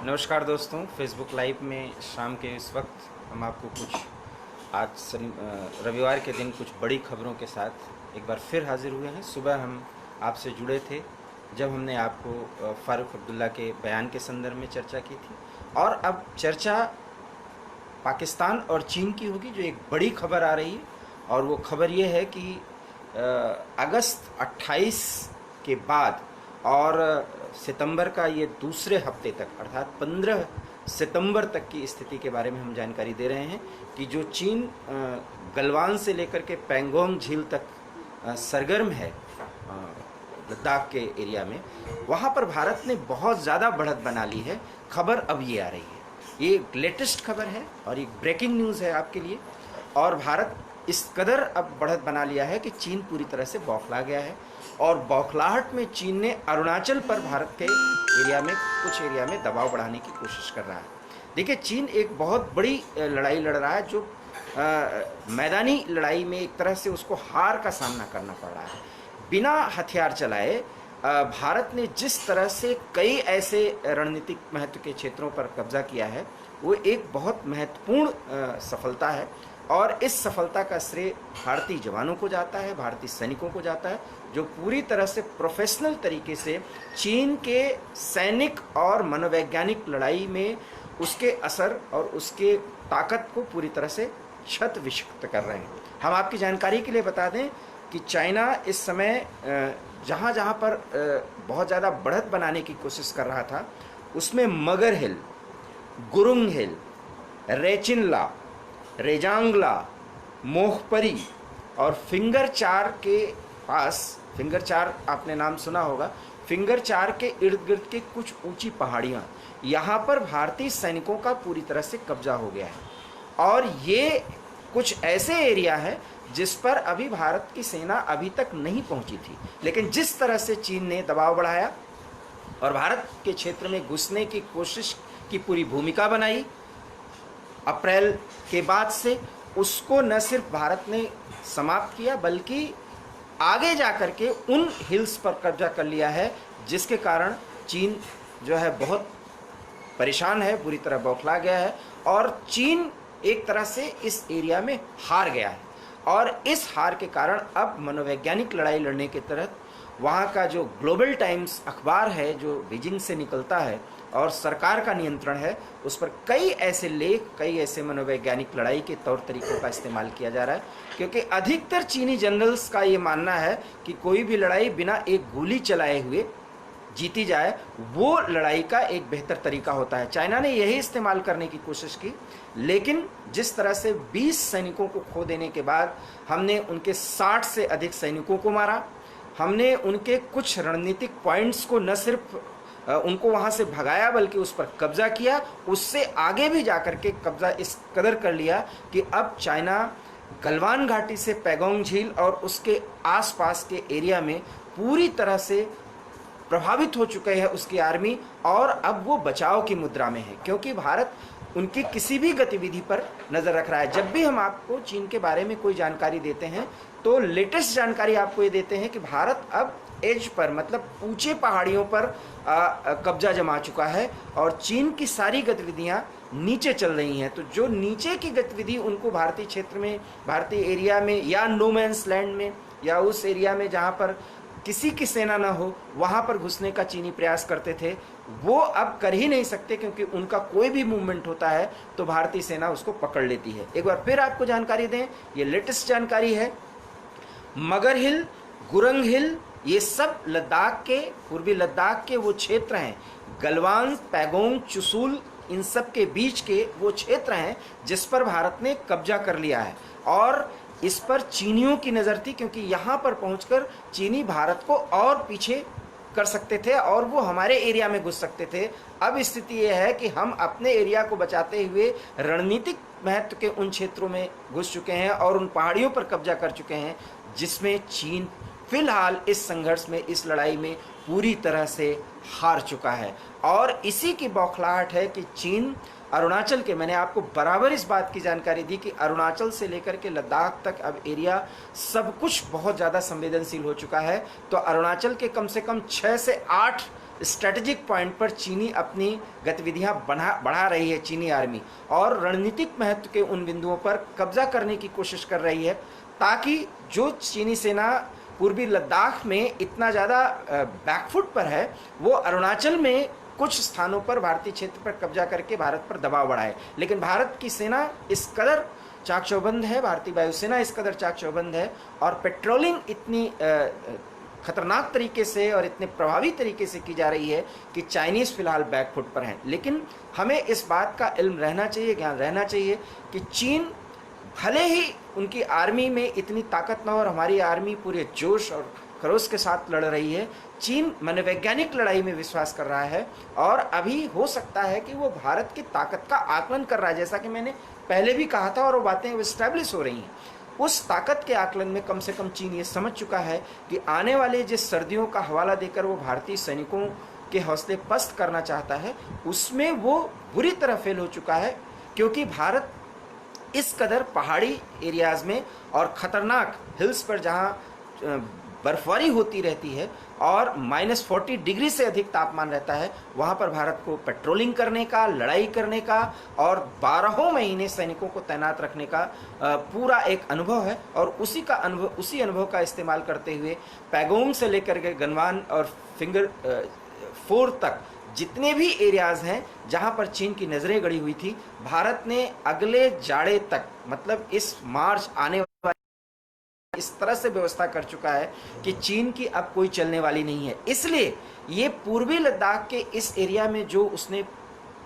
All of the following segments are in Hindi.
नमस्कार दोस्तों, फेसबुक लाइव में शाम के इस वक्त हम आपको कुछ रविवार के दिन कुछ बड़ी खबरों के साथ एक बार फिर हाजिर हुए हैं। सुबह हम आपसे जुड़े थे जब हमने आपको फ़ारूक अब्दुल्ला के बयान के संदर्भ में चर्चा की थी, और अब चर्चा पाकिस्तान और चीन की होगी, जो एक बड़ी खबर आ रही है। और वो खबर ये है कि अगस्त 28 के बाद और सितंबर का ये दूसरे हफ्ते तक अर्थात 15 सितंबर तक की स्थिति के बारे में हम जानकारी दे रहे हैं कि जो चीन गलवान से लेकर के पैंगोंग झील तक सरगर्म है लद्दाख के एरिया में, वहाँ पर भारत ने बहुत ज़्यादा बढ़त बना ली है। खबर अब ये आ रही है, ये एक लेटेस्ट खबर है और एक ब्रेकिंग न्यूज़ है आपके लिए। और भारत इस कदर अब बढ़त बना लिया है कि चीन पूरी तरह से बौखला गया है, और बौखलाहट में चीन ने अरुणाचल पर भारत के एरिया में कुछ एरिया में दबाव बढ़ाने की कोशिश कर रहा है। देखिए, चीन एक बहुत बड़ी लड़ाई लड़ रहा है, जो मैदानी लड़ाई में एक तरह से उसको हार का सामना करना पड़ रहा है। बिना हथियार चलाए भारत ने जिस तरह से कई ऐसे रणनीतिक महत्व के क्षेत्रों पर कब्जा किया है, वो एक बहुत महत्वपूर्ण सफलता है। और इस सफलता का श्रेय भारतीय जवानों को जाता है, भारतीय सैनिकों को जाता है, जो पूरी तरह से प्रोफेशनल तरीके से चीन के सैनिक और मनोवैज्ञानिक लड़ाई में उसके असर और उसके ताकत को पूरी तरह से क्षत विक्षत कर रहे हैं। हम आपकी जानकारी के लिए बता दें कि चाइना इस समय जहाँ जहाँ पर बहुत ज़्यादा बढ़त बनाने की कोशिश कर रहा था, उसमें मगर हिल, गुरुंग हिल, रेचिनला, रेजांगला, मोहपरी और फिंगर 4 के पास, फिंगर 4 आपने नाम सुना होगा, फिंगर 4 के इर्द गिर्द के कुछ ऊंची पहाड़ियाँ, यहाँ पर भारतीय सैनिकों का पूरी तरह से कब्जा हो गया है। और ये कुछ ऐसे एरिया है जिस पर अभी भारत की सेना अभी तक नहीं पहुंची थी, लेकिन जिस तरह से चीन ने दबाव बढ़ाया और भारत के क्षेत्र में घुसने की कोशिश की पूरी भूमिका बनाई अप्रैल के बाद से, उसको न सिर्फ भारत ने समाप्त किया बल्कि आगे जाकर के उन हिल्स पर कब्जा कर लिया है, जिसके कारण चीन जो है बहुत परेशान है, पूरी तरह बौखला गया है। और चीन एक तरह से इस एरिया में हार गया है, और इस हार के कारण अब मनोवैज्ञानिक लड़ाई लड़ने के तहत वहाँ का जो ग्लोबल टाइम्स अखबार है, जो बीजिंग से निकलता है और सरकार का नियंत्रण है, उस पर कई ऐसे लेख, कई ऐसे मनोवैज्ञानिक लड़ाई के तौर तरीकों का इस्तेमाल किया जा रहा है। क्योंकि अधिकतर चीनी जनरल्स का ये मानना है कि कोई भी लड़ाई बिना एक गोली चलाए हुए जीती जाए, वो लड़ाई का एक बेहतर तरीका होता है। चाइना ने यही इस्तेमाल करने की कोशिश की, लेकिन जिस तरह से 20 सैनिकों को खो देने के बाद हमने उनके 60 से अधिक सैनिकों को मारा, हमने उनके कुछ रणनीतिक पॉइंट्स को न सिर्फ उनको वहाँ से भगाया बल्कि उस पर कब्जा किया, उससे आगे भी जाकर के कब्जा इस कदर कर लिया कि अब चाइना गलवान घाटी से पैगोंग झील और उसके आसपास के एरिया में पूरी तरह से प्रभावित हो चुके हैं उसकी आर्मी, और अब वो बचाव की मुद्रा में है, क्योंकि भारत उनकी किसी भी गतिविधि पर नज़र रख रहा है। जब भी हम आपको चीन के बारे में कोई जानकारी देते हैं तो लेटेस्ट जानकारी आपको ये देते हैं कि भारत अब एज पर, मतलब ऊंचे पहाड़ियों पर कब्जा जमा चुका है और चीन की सारी गतिविधियां नीचे चल रही हैं। तो जो नीचे की गतिविधि उनको भारतीय क्षेत्र में, भारतीय एरिया में या नो मैंस लैंड में या उस एरिया में जहां पर किसी की सेना ना हो, वहां पर घुसने का चीनी प्रयास करते थे, वो अब कर ही नहीं सकते, क्योंकि उनका कोई भी मूवमेंट होता है तो भारतीय सेना उसको पकड़ लेती है। एक बार फिर आपको जानकारी दें, ये लेटेस्ट जानकारी है, मगर हिल, गुरंग हिल, ये सब लद्दाख के, पूर्वी लद्दाख के वो क्षेत्र हैं, गलवान, पैगोंग, चुशूल, इन सब के बीच के वो क्षेत्र हैं जिस पर भारत ने कब्जा कर लिया है। और इस पर चीनियों की नज़र थी, क्योंकि यहाँ पर पहुंचकर चीनी भारत को और पीछे कर सकते थे और वो हमारे एरिया में घुस सकते थे। अब स्थिति ये है कि हम अपने एरिया को बचाते हुए रणनीतिक महत्व के उन क्षेत्रों में घुस चुके हैं और उन पहाड़ियों पर कब्जा कर चुके हैं, जिसमें चीन फिलहाल इस संघर्ष में, इस लड़ाई में पूरी तरह से हार चुका है। और इसी की बौखलाहट है कि चीन अरुणाचल के, मैंने आपको बराबर इस बात की जानकारी दी कि अरुणाचल से लेकर के लद्दाख तक अब एरिया सब कुछ बहुत ज़्यादा संवेदनशील हो चुका है। तो अरुणाचल के कम से कम 6 से 8 स्ट्रेटेजिक पॉइंट पर चीनी अपनी गतिविधियां बढ़ा रही है चीनी आर्मी, और रणनीतिक महत्व के उन बिंदुओं पर कब्जा करने की कोशिश कर रही है, ताकि जो चीनी सेना पूर्वी लद्दाख में इतना ज़्यादा बैकफुट पर है, वो अरुणाचल में कुछ स्थानों पर भारतीय क्षेत्र पर कब्जा करके भारत पर दबाव बढ़ाए। लेकिन भारत की सेना इस कदर चाक चौबंद है, भारतीय वायुसेना इस कदर चाक चौबंद है, और पेट्रोलिंग इतनी खतरनाक तरीके से और इतने प्रभावी तरीके से की जा रही है कि चाइनीज़ फिलहाल बैकफुट पर हैं। लेकिन हमें इस बात का इल्म रहना चाहिए, ज्ञान रहना चाहिए कि चीन भले ही उनकी आर्मी में इतनी ताकत न हो और हमारी आर्मी पूरे जोश और खरोश के साथ लड़ रही है, चीन मनोवैज्ञानिक लड़ाई में विश्वास कर रहा है, और अभी हो सकता है कि वो भारत की ताकत का आकलन कर रहा है, जैसा कि मैंने पहले भी कहा था, और वो बातें इस्टेब्लिश हो रही हैं। उस ताकत के आकलन में कम से कम चीन ये समझ चुका है कि आने वाले जिस सर्दियों का हवाला देकर वो भारतीय सैनिकों के हौसले पस्त करना चाहता है, उसमें वो बुरी तरह फेल हो चुका है, क्योंकि भारत इस कदर पहाड़ी एरियाज़ में और ख़तरनाक हिल्स पर जहाँ बर्फबारी होती रहती है और -40 डिग्री से अधिक तापमान रहता है, वहाँ पर भारत को पेट्रोलिंग करने का, लड़ाई करने का और 12 महीने सैनिकों को तैनात रखने का पूरा एक अनुभव है। और उसी अनुभव का इस्तेमाल करते हुए पैगोंग से लेकर के गनवान और फिंगर 4 तक जितने भी एरियाज़ हैं जहाँ पर चीन की नज़रें गड़ी हुई थी, भारत ने अगले जाड़े तक, मतलब इस मार्च आने वाले, इस तरह से व्यवस्था कर चुका है कि चीन की अब कोई चलने वाली नहीं है। इसलिए ये पूर्वी लद्दाख के इस एरिया में जो उसने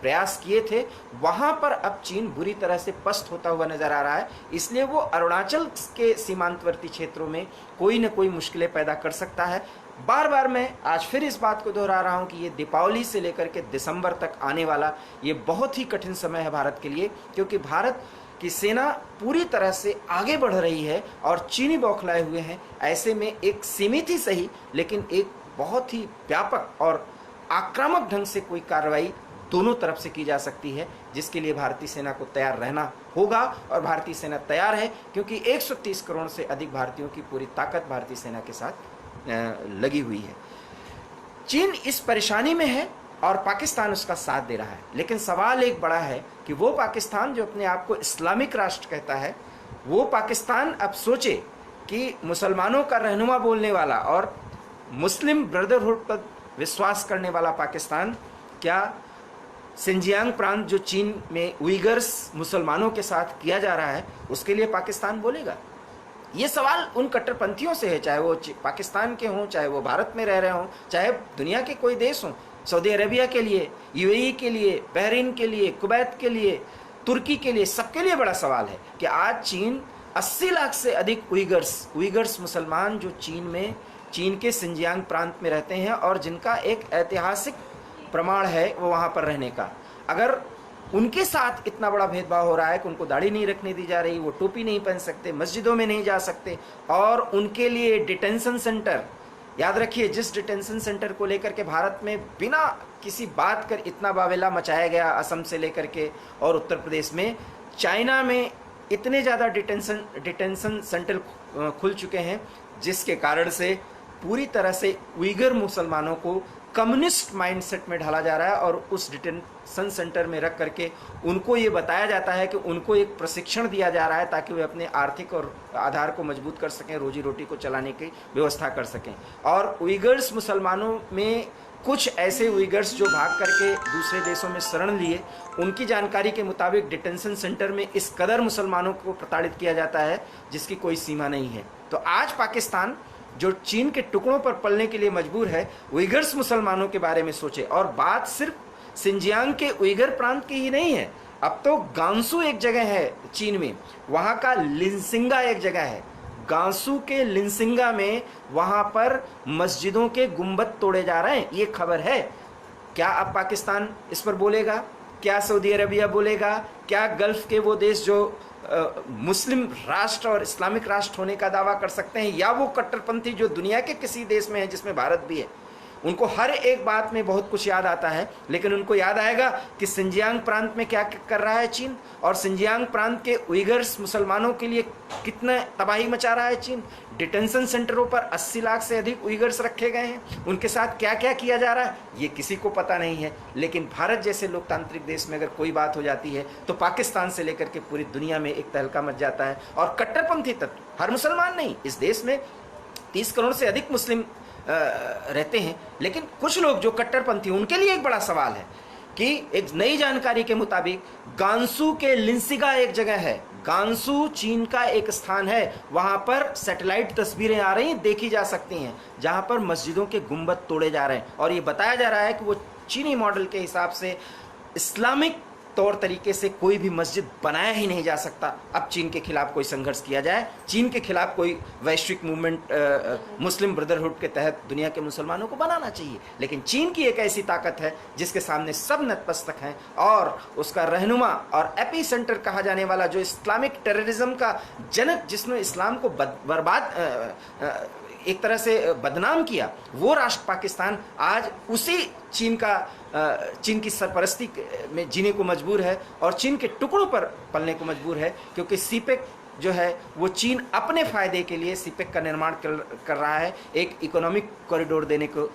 प्रयास किए थे, वहाँ पर अब चीन बुरी तरह से पस्त होता हुआ नजर आ रहा है। इसलिए वो अरुणाचल के सीमांतवर्ती क्षेत्रों में कोई न कोई मुश्किलें पैदा कर सकता है। बार बार मैं आज फिर इस बात को दोहरा रहा हूँ कि ये दीपावली से लेकर के दिसंबर तक आने वाला ये बहुत ही कठिन समय है भारत के लिए, क्योंकि भारत की सेना पूरी तरह से आगे बढ़ रही है और चीनी बौखलाए हुए हैं। ऐसे में एक सीमित ही सही, लेकिन एक बहुत ही व्यापक और आक्रामक ढंग से कोई कार्रवाई दोनों तरफ से की जा सकती है, जिसके लिए भारतीय सेना को तैयार रहना होगा। और भारतीय सेना तैयार है, क्योंकि 130 करोड़ से अधिक भारतीयों की पूरी ताकत भारतीय सेना के साथ लगी हुई है। चीन इस परेशानी में है और पाकिस्तान उसका साथ दे रहा है। लेकिन सवाल एक बड़ा है कि वो पाकिस्तान जो अपने आप को इस्लामिक राष्ट्र कहता है, वो पाकिस्तान अब सोचे कि मुसलमानों का रहनुमा बोलने वाला और मुस्लिम ब्रदरहुड पर विश्वास करने वाला पाकिस्तान क्या सिंजियांग प्रांत जो चीन में उइगर्स मुसलमानों के साथ किया जा रहा है, उसके लिए पाकिस्तान बोलेगा? ये सवाल उन कट्टरपंथियों से है, चाहे वो पाकिस्तान के हों, चाहे वो भारत में रह रहे हों, चाहे दुनिया के कोई देश हों। सऊदी अरेबिया के लिए, यूएई के लिए, बहरीन के लिए, कुवैत के लिए, तुर्की के लिए, सबके लिए बड़ा सवाल है कि आज चीन 80 लाख से अधिक उइगर्स मुसलमान जो चीन के सिंजियांग प्रांत में रहते हैं और जिनका एक ऐतिहासिक प्रमाण है वो वहाँ पर रहने का, अगर उनके साथ इतना बड़ा भेदभाव हो रहा है कि उनको दाढ़ी नहीं रखने दी जा रही, वो टोपी नहीं पहन सकते, मस्जिदों में नहीं जा सकते, और उनके लिए डिटेंशन सेंटर, याद रखिए जिस डिटेंशन सेंटर को लेकर के भारत में बिना किसी बात कर इतना बावेला मचाया गया, असम से लेकर के और उत्तर प्रदेश में, चाइना में इतने ज़्यादा डिटेंशन सेंटर खुल चुके हैं, जिसके कारण से पूरी तरह से उइगर मुसलमानों को कम्युनिस्ट माइंडसेट में ढाला जा रहा है। और उस डिटेंशन सेंटर में रख करके उनको ये बताया जाता है कि उनको एक प्रशिक्षण दिया जा रहा है ताकि वे अपने आर्थिक और आधार को मजबूत कर सकें, रोजी रोटी को चलाने की व्यवस्था कर सकें। और उइगर्स मुसलमानों में कुछ ऐसे उइगर्स जो भाग करके दूसरे देशों में शरण लिए, उनकी जानकारी के मुताबिक डिटेंशन सेंटर में इस कदर मुसलमानों को प्रताड़ित किया जाता है जिसकी कोई सीमा नहीं है। तो आज पाकिस्तान जो चीन के टुकड़ों पर पलने के लिए मजबूर है, उइगर्स मुसलमानों के बारे में सोचे। और बात सिर्फ सिंजियांग के उइगर प्रांत की ही नहीं है, अब तो गांसू एक जगह है चीन में, वहाँ का लिनसिंगा एक जगह है, गांसू के लिनसिंगा में वहाँ पर मस्जिदों के गुंबद तोड़े जा रहे हैं, ये खबर है। क्या अब पाकिस्तान इस पर बोलेगा? क्या सऊदी अरबिया बोलेगा? क्या गल्फ के वो देश जो मुस्लिम राष्ट्र और इस्लामिक राष्ट्र होने का दावा कर सकते हैं, या वो कट्टरपंथी जो दुनिया के किसी देश में है जिसमें भारत भी है, उनको हर एक बात में बहुत कुछ याद आता है, लेकिन उनको याद आएगा कि सिंजियांग प्रांत में क्या कर रहा है चीन, और सिंजियांग प्रांत के उइगर्स मुसलमानों के लिए कितना तबाही मचा रहा है चीन। डिटेंशन सेंटरों पर 80 लाख से अधिक उइगर्स रखे गए हैं, उनके साथ क्या क्या किया जा रहा है ये किसी को पता नहीं है। लेकिन भारत जैसे लोकतांत्रिक देश में अगर कोई बात हो जाती है तो पाकिस्तान से लेकर के पूरी दुनिया में एक तहलका मच जाता है। और कट्टरपंथी तत्व, हर मुसलमान नहीं, इस देश में 30 करोड़ से अधिक मुस्लिम रहते हैं, लेकिन कुछ लोग जो कट्टरपंथी, उनके लिए एक बड़ा सवाल है कि एक नई जानकारी के मुताबिक गांसू के लिंसिगा एक जगह है, गांसू चीन का एक स्थान है, वहां पर सैटेलाइट तस्वीरें आ रही हैं, देखी जा सकती हैं, जहां पर मस्जिदों के गुंबद तोड़े जा रहे हैं। और ये बताया जा रहा है कि वो चीनी मॉडल के हिसाब से इस्लामिक तौर तरीके से कोई भी मस्जिद बनाया ही नहीं जा सकता। अब चीन के खिलाफ कोई संघर्ष किया जाए, चीन के खिलाफ कोई वैश्विक मूवमेंट मुस्लिम ब्रदरहुड के तहत दुनिया के मुसलमानों को बनाना चाहिए। लेकिन चीन की एक ऐसी ताकत है जिसके सामने सब नतमस्तक हैं, और उसका रहनुमा और एपी सेंटर कहा जाने वाला जो इस्लामिक टेररिज्म का जनक, जिसने इस्लाम को बर्बाद एक तरह से बदनाम किया, वो राष्ट्र पाकिस्तान आज उसी चीन की सरपरस्ती में जीने को मजबूर है और चीन के टुकड़ों पर पलने को मजबूर है। क्योंकि सीपेक जो है वो चीन अपने फायदे के लिए सीपेक का निर्माण कर रहा है, एक इकोनॉमिक कॉरिडोर देने को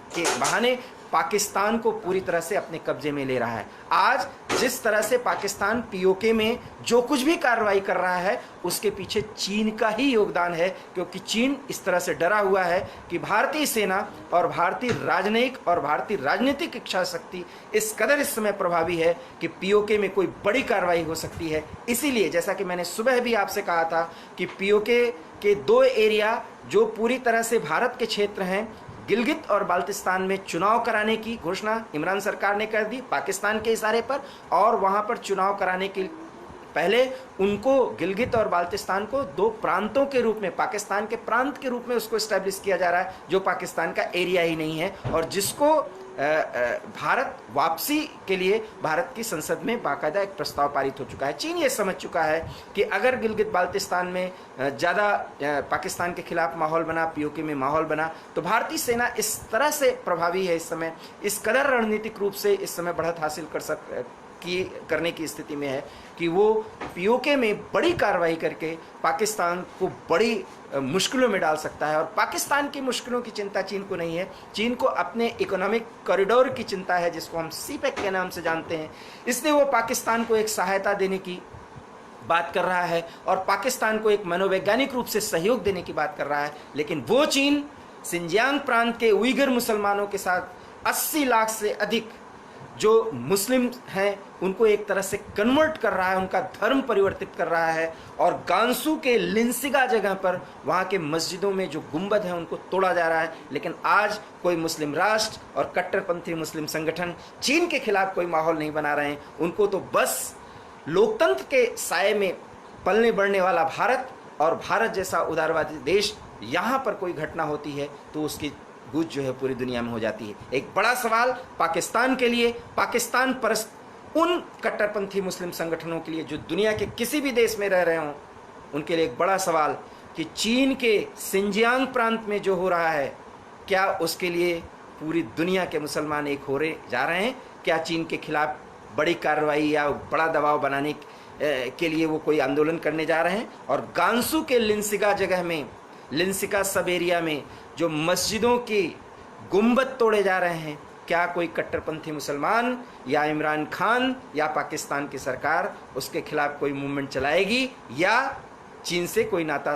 के बहाने पाकिस्तान को पूरी तरह से अपने कब्जे में ले रहा है। आज जिस तरह से पाकिस्तान पीओके में जो कुछ भी कार्रवाई कर रहा है उसके पीछे चीन का ही योगदान है, क्योंकि चीन इस तरह से डरा हुआ है कि भारतीय सेना और भारतीय राजनयिक और भारतीय राजनीतिक इच्छा शक्ति इस कदर इस समय प्रभावी है कि पीओके में कोई बड़ी कार्रवाई हो सकती है। इसीलिए जैसा कि मैंने सुबह भी आपसे कहा था कि पीओके के 2 एरिया जो पूरी तरह से भारत के क्षेत्र हैं, गिलगित और बाल्टिस्तान में चुनाव कराने की घोषणा इमरान सरकार ने कर दी पाकिस्तान के इशारे पर, और वहां पर चुनाव कराने के पहले उनको गिलगित और बाल्टिस्तान को 2 प्रांतों के रूप में, पाकिस्तान के प्रांत के रूप में उसको एस्टेब्लिश किया जा रहा है, जो पाकिस्तान का एरिया ही नहीं है, और जिसको भारत वापसी के लिए भारत की संसद में बाकायदा एक प्रस्ताव पारित हो चुका है। चीन ये समझ चुका है कि अगर गिलगित बाल्टिस्तान में ज़्यादा पाकिस्तान के खिलाफ माहौल बना, पीओके में माहौल बना, तो भारतीय सेना इस तरह से प्रभावी है इस समय, इस कदर रणनीतिक रूप से इस समय बढ़त हासिल करने की स्थिति में है कि वो पीओके में बड़ी कार्रवाई करके पाकिस्तान को बड़ी मुश्किलों में डाल सकता है। और पाकिस्तान की मुश्किलों की चिंता चीन को नहीं है, चीन को अपने इकोनॉमिक कॉरिडोर की चिंता है, जिसको हम सीपेक के नाम से जानते हैं। इसलिए वो पाकिस्तान को एक सहायता देने की बात कर रहा है और पाकिस्तान को एक मनोवैज्ञानिक रूप से सहयोग देने की बात कर रहा है। लेकिन वो चीन सिंजियांग प्रांत के उइगर मुसलमानों के साथ 80 लाख से अधिक जो मुस्लिम हैं उनको एक तरह से कन्वर्ट कर रहा है, उनका धर्म परिवर्तित कर रहा है, और गांसू के लिंसिगा जगह पर वहाँ के मस्जिदों में जो गुंबद हैं उनको तोड़ा जा रहा है। लेकिन आज कोई मुस्लिम राष्ट्र और कट्टरपंथी मुस्लिम संगठन चीन के खिलाफ कोई माहौल नहीं बना रहे हैं। उनको तो बस लोकतंत्र के साए में पलने बढ़ने वाला भारत और भारत जैसा उदारवादी देश, यहाँ पर कोई घटना होती है तो उसकी गूंज जो है पूरी दुनिया में हो जाती है। एक बड़ा सवाल पाकिस्तान के लिए, पाकिस्तान परस्त उन कट्टरपंथी मुस्लिम संगठनों के लिए जो दुनिया के किसी भी देश में रह रहे हों, उनके लिए एक बड़ा सवाल कि चीन के सिंजियांग प्रांत में जो हो रहा है, क्या उसके लिए पूरी दुनिया के मुसलमान एक हो रहे जा रहे हैं? क्या चीन के खिलाफ बड़ी कार्रवाई या बड़ा दबाव बनाने के लिए वो कोई आंदोलन करने जा रहे हैं? और गांसू के लिंसिगा जगह में, लिंसिका सब एरिया में जो मस्जिदों की गुंबद तोड़े जा रहे हैं, क्या कोई कट्टरपंथी मुसलमान या इमरान खान या पाकिस्तान की सरकार उसके खिलाफ कोई मूवमेंट चलाएगी या चीन से कोई नाता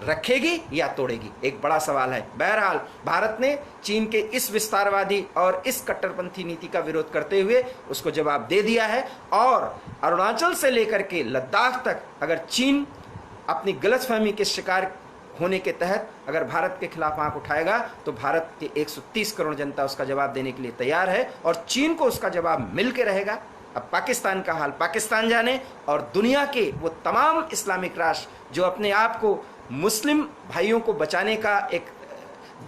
रखेगी या तोड़ेगी? एक बड़ा सवाल है। बहरहाल भारत ने चीन के इस विस्तारवादी और इस कट्टरपंथी नीति का विरोध करते हुए उसको जवाब दे दिया है, और अरुणाचल से लेकर के लद्दाख तक अगर चीन अपनी गलतफहमी के शिकार होने के तहत अगर भारत के खिलाफ आंख उठाएगा तो भारत के 130 करोड़ जनता उसका जवाब देने के लिए तैयार है, और चीन को उसका जवाब मिल के रहेगा। अब पाकिस्तान का हाल पाकिस्तान जाने, और दुनिया के वो तमाम इस्लामिक राष्ट्र जो अपने आप को मुस्लिम भाइयों को बचाने का एक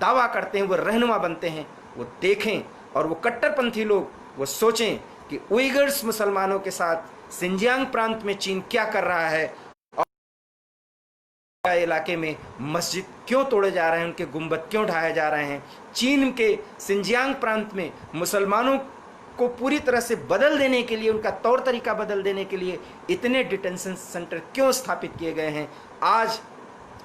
दावा करते हैं, वो रहनुमा बनते हैं, वो देखें, और वो कट्टरपंथी लोग वो सोचें कि उइगर्स मुसलमानों के साथ सिंजियांग प्रांत में चीन क्या कर रहा है। इलाके में मस्जिद क्यों तोड़े जा रहे हैं, उनके गुंबद क्यों ढाए जा रहे हैं, चीन के सिंजियांग प्रांत में मुसलमानों को पूरी तरह से बदल देने के लिए, उनका तौर तरीका बदल देने के लिए इतने डिटेंशन सेंटर क्यों स्थापित किए गए हैं। आज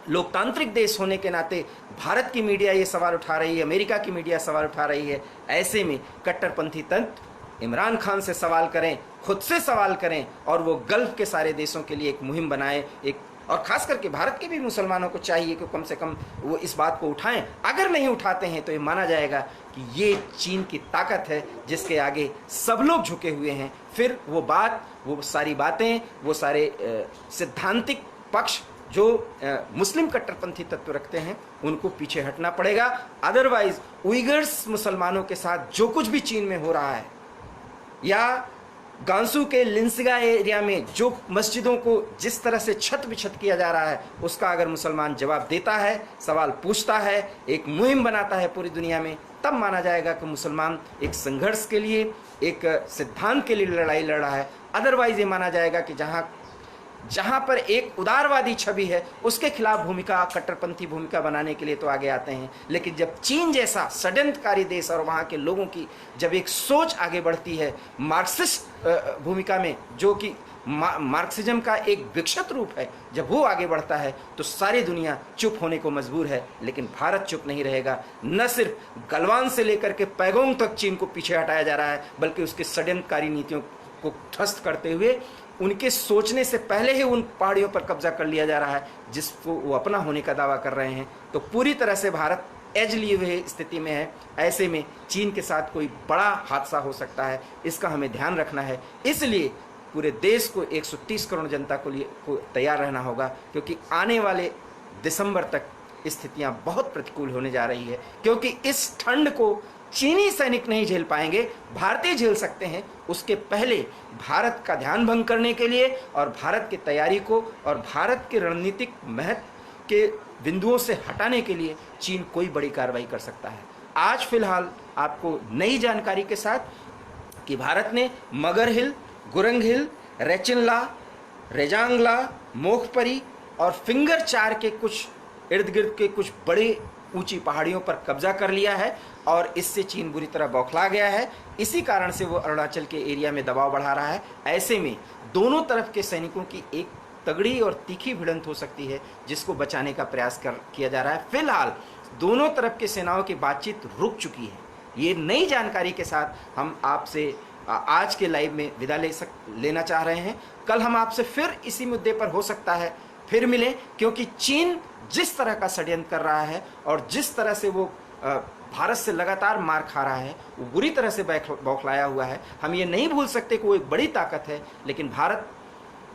लोकतांत्रिक देश होने के नाते भारत की मीडिया ये सवाल उठा रही है, अमेरिका की मीडिया सवाल उठा रही है। ऐसे में कट्टरपंथी तंत्र इमरान खान से सवाल करें, खुद से सवाल करें और वो गल्फ के सारे देशों के लिए एक मुहिम बनाए, और खास करके भारत के भी मुसलमानों को चाहिए कि कम से कम वो इस बात को उठाएं। अगर नहीं उठाते हैं तो ये माना जाएगा कि ये चीन की ताकत है जिसके आगे सब लोग झुके हुए हैं। फिर वो सारी बातें, वो सारे सिद्धांतिक पक्ष जो मुस्लिम कट्टरपंथी तत्व रखते हैं उनको पीछे हटना पड़ेगा। अदरवाइज उइगर्स मुसलमानों के साथ जो कुछ भी चीन में हो रहा है, या गांसू के लिंसगा एरिया में जो मस्जिदों को जिस तरह से छत बिछत किया जा रहा है, उसका अगर मुसलमान जवाब देता है, सवाल पूछता है, एक मुहिम बनाता है पूरी दुनिया में, तब माना जाएगा कि मुसलमान एक संघर्ष के लिए, एक सिद्धांत के लिए लड़ाई लड़ रहा है। अदरवाइज ये माना जाएगा कि जहाँ पर एक उदारवादी छवि है उसके खिलाफ भूमिका, कट्टरपंथी भूमिका बनाने के लिए तो आगे आते हैं। लेकिन जब चीन जैसा षड्यंत्रकारी देश और वहाँ के लोगों की जब एक सोच आगे बढ़ती है मार्क्सिस्ट भूमिका में, जो कि मार्क्सिज्म का एक विकसित रूप है, जब वो आगे बढ़ता है तो सारी दुनिया चुप होने को मजबूर है। लेकिन भारत चुप नहीं रहेगा। न सिर्फ गलवान से लेकर के पैगोंग तक चीन को पीछे हटाया जा रहा है, बल्कि उसके षड्यंत्रकारी नीतियों को ध्वस्त करते हुए उनके सोचने से पहले ही उन पहाड़ियों पर कब्जा कर लिया जा रहा है जिसको वो अपना होने का दावा कर रहे हैं। तो पूरी तरह से भारत एज लिए हुए स्थिति में है। ऐसे में चीन के साथ कोई बड़ा हादसा हो सकता है, इसका हमें ध्यान रखना है। इसलिए पूरे देश को 130 करोड़ जनता को तैयार रहना होगा, क्योंकि आने वाले दिसंबर तक स्थितियां बहुत प्रतिकूल होने जा रही है। क्योंकि इस ठंड को चीनी सैनिक नहीं झेल पाएंगे, भारतीय झेल सकते हैं। उसके पहले भारत का ध्यान भंग करने के लिए और भारत की तैयारी को और भारत के रणनीतिक महत्व के बिंदुओं से हटाने के लिए चीन कोई बड़ी कार्रवाई कर सकता है। आज फिलहाल आपको नई जानकारी के साथ कि भारत ने मगर हिल, गुरंग हिल, रेचिनला, रेजांगला, मोखपरी और फिंगर 4 के कुछ इर्द गिर्द के कुछ बड़े ऊंची पहाड़ियों पर कब्जा कर लिया है और इससे चीन बुरी तरह बौखला गया है। इसी कारण से वो अरुणाचल के एरिया में दबाव बढ़ा रहा है। ऐसे में दोनों तरफ के सैनिकों की एक तगड़ी और तीखी भिड़ंत हो सकती है, जिसको बचाने का प्रयास किया जा रहा है। फिलहाल दोनों तरफ के सेनाओं की बातचीत रुक चुकी है। ये नई जानकारी के साथ हम आपसे आज के लाइव में विदा लेना चाह रहे हैं। कल हम आपसे फिर इसी मुद्दे पर हो सकता है फिर मिलें, क्योंकि चीन जिस तरह का षड्यंत्र कर रहा है और जिस तरह से वो भारत से लगातार मार खा रहा है, वो बुरी तरह से बौखलाया हुआ है। हम ये नहीं भूल सकते कि वो एक बड़ी ताकत है, लेकिन भारत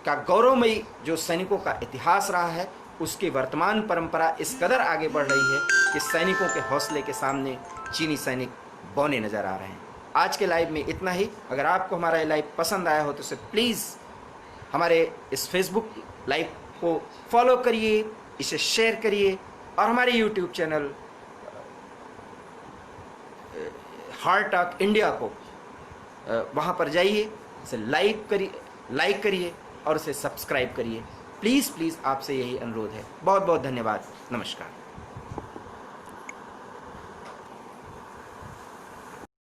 का गौरवमयी जो सैनिकों का इतिहास रहा है, उसकी वर्तमान परंपरा इस कदर आगे बढ़ रही है कि सैनिकों के हौसले के सामने चीनी सैनिक बौने नजर आ रहे हैं। आज के लाइव में इतना ही। अगर आपको हमारा ये लाइव पसंद आया हो तो इसे प्लीज़ हमारे इस फेसबुक लाइव को फॉलो करिए, इसे शेयर करिए और हमारे YouTube channel heart talk India को वहाँ पर जाइए, इसे लाइक करिए और उसे सब्सक्राइब करिए। प्लीज़ आपसे यही अनुरोध है। बहुत बहुत धन्यवाद। नमस्कार।